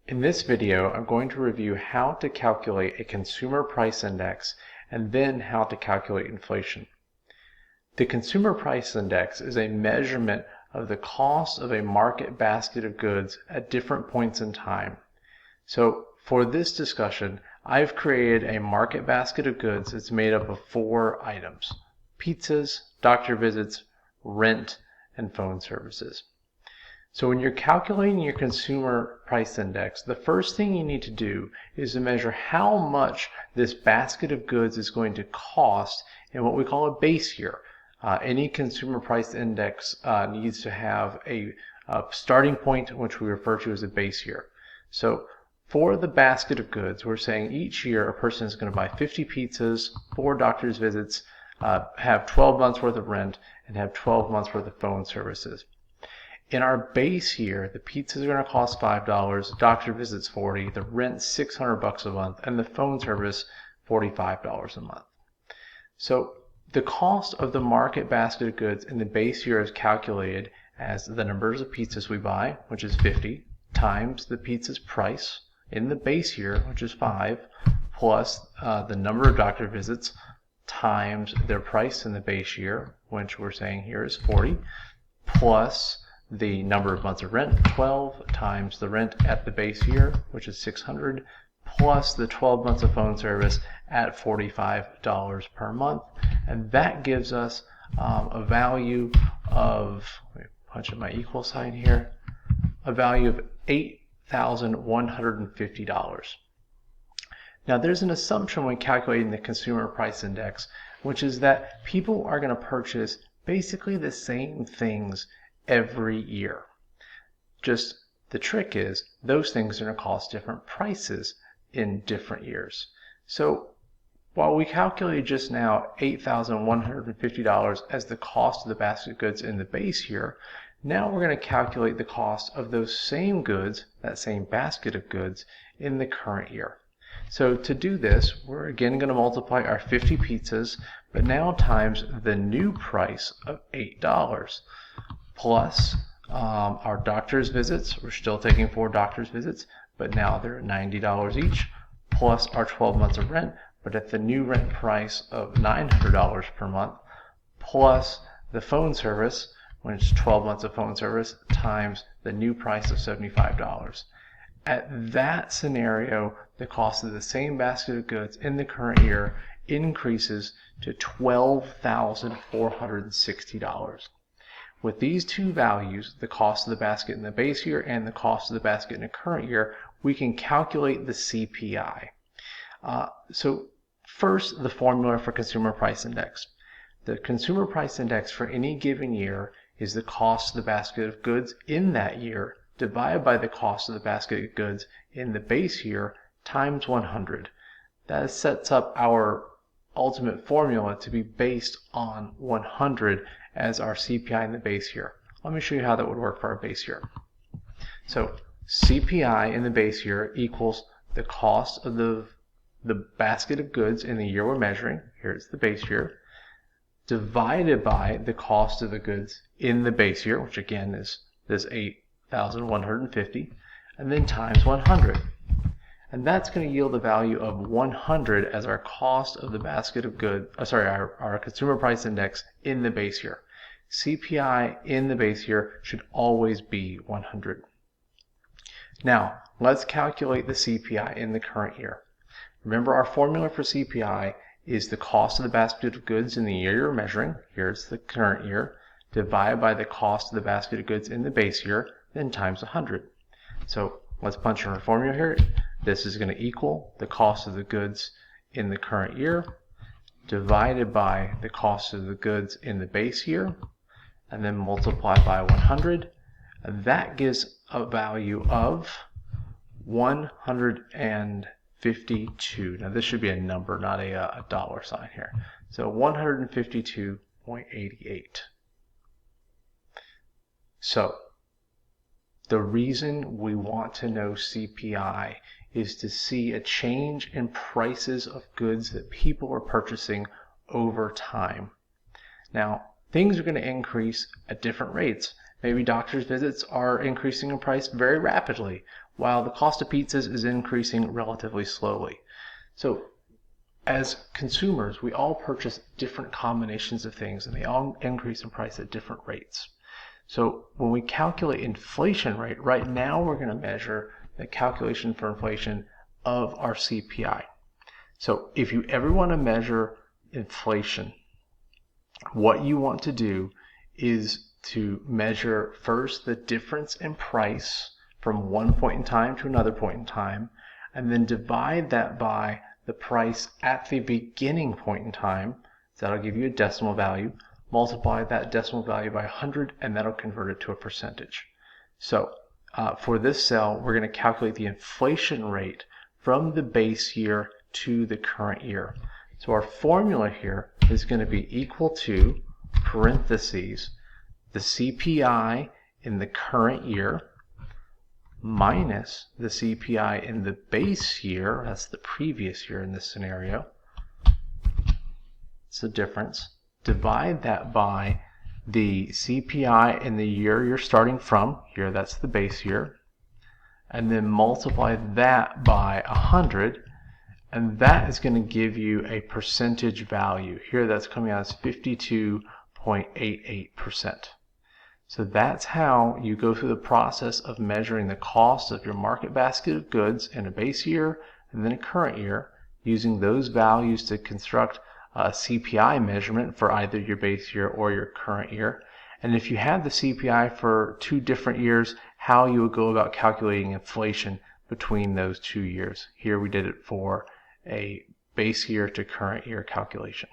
In this video, I'm going to review how to calculate a consumer price index and then how to calculate inflation. The consumer price index is a measurement of the cost of a market basket of goods at different points in time. So for this discussion, I've created a market basket of goods that's made up of 4 items: pizzas, doctor visits, rent, and phone services. So when you're calculating your consumer price index, the first thing you need to do is to measure how much this basket of goods is going to cost in what we call a base year. Any consumer price index needs to have a starting point, which we refer to as a base year. So for the basket of goods, we're saying each year a person is going to buy 50 pizzas, 4 doctor's visits, have 12 months worth of rent, and have 12 months worth of phone services. In our base year, the pizzas are going to cost $5, doctor visits $40, the rent $600 a month, and the phone service $45 a month. So the cost of the market basket of goods in the base year is calculated as the numbers of pizzas we buy, which is 50, times the pizza's price in the base year, which is 5, plus the number of doctor visits times their price in the base year, which we're saying here is 40, plus the number of months of rent, 12, times the rent at the base year, which is 600, plus the 12 months of phone service at $45 per month. And that gives us a value of, let me punch in my equal sign here, a value of $8,150. Now there's an assumption when calculating the consumer price index, which is that people are going to purchase basically the same things every year. Just the trick is those things are going to cost different prices in different years. So while we calculated just now $8,150 as the cost of the basket of goods in the base year, now we're going to calculate the cost of those same goods, that same basket of goods, in the current year. So to do this, we're again going to multiply our 50 pizzas, but now times the new price of $8. Plus our doctor's visits. We're still taking 4 doctor's visits, but now they're $90 each, plus our 12 months of rent, but at the new rent price of $900 per month, plus the phone service, which is 12 months of phone service, times the new price of $75. At that scenario, the cost of the same basket of goods in the current year increases to $12,460. With these two values, the cost of the basket in the base year and the cost of the basket in the current year, we can calculate the CPI. So first, the formula for consumer price index. The consumer price index for any given year is the cost of the basket of goods in that year divided by the cost of the basket of goods in the base year times 100. That sets up our ultimate formula to be based on 100 as our CPI in the base year. Let me show you how that would work for our base year. So CPI in the base year equals the cost of the basket of goods in the year we're measuring, here's the base year, divided by the cost of the goods in the base year, which again is this 8,150, and then times 100. And that's going to yield a value of 100 as our cost of the basket of goods, our consumer price index in the base year. CPI in the base year should always be 100. Now, let's calculate the CPI in the current year. Remember, our formula for CPI is the cost of the basket of goods in the year you're measuring, here's the current year, divided by the cost of the basket of goods in the base year, then times 100. So let's punch in our formula here. This is going to equal the cost of the goods in the current year divided by the cost of the goods in the base year, and then multiply by 100. And that gives a value of 152. Now this should be a number, not a dollar sign here. So 152.88. So the reason we want to know CPI is to see a change in prices of goods that people are purchasing over time. Now, things are going to increase at different rates Maybe doctor's visits are increasing in price very rapidly, while the cost of pizzas is increasing relatively slowly. So as consumers, we all purchase different combinations of things, and they all increase in price at different rates. So when we calculate inflation rate, right now we're going to measure the calculation for inflation of our CPI. So if you ever want to measure inflation, what you want to do is to measure first the difference in price from one point in time to another point in time, and then divide that by the price at the beginning point in time. So that'll give you a decimal value. Multiply that decimal value by 100, and that'll convert it to a percentage. So for this cell, we're going to calculate the inflation rate from the base year to the current year. So our formula here is going to be equal to parentheses the CPI in the current year minus the CPI in the base year, that's the previous year in this scenario. It's the difference. Divide that by the CPI in the year you're starting from, here that's the base year, and then multiply that by 100, and that is going to give you a percentage value. Here that's coming out as 52.88%. So that's how you go through the process of measuring the cost of your market basket of goods in a base year and then a current year, using those values to construct a CPI measurement for either your base year or your current year. And if you had the CPI for 2 different years, how you would go about calculating inflation between those 2 years. Here we did it for a base year to current year calculation.